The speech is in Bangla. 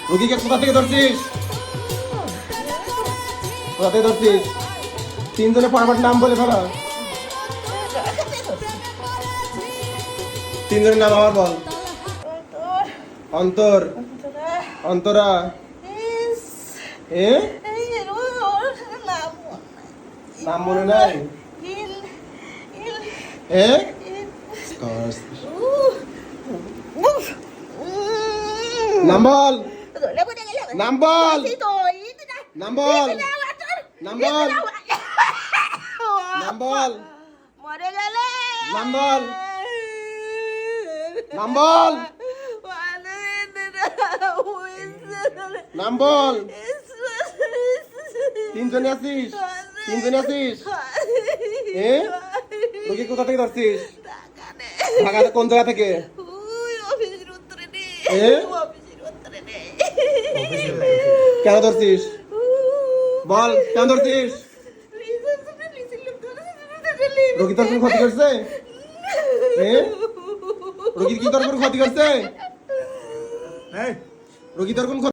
রোগীকে কোথা থেকে ধরছিস? কোথা থেকে ধরছিস? তিনজনে পরপর নাম বলে ফেলা। তিনজনের নাম আবার বল। অন্তর, অন্তরা, এ নাম মনে নাই? এ নাম বল, নাম বল, নাম বল, নাম বল, নাম বল, মরে গেলে নাম বল, নাম বল, নাম বল। তিনজনে আছিস? তিনজনে আছিস? এ রোগী কোথা থেকে ধরছিস? ঢাকা কোন জায়গা থেকে? এ কেন ধরছিস? বল কেন ধরছিস? রোগী তোর কোন ক্ষতি করছে? রোগীর কি তোর কোন ক্ষতি করছে? রোগী তোর কোন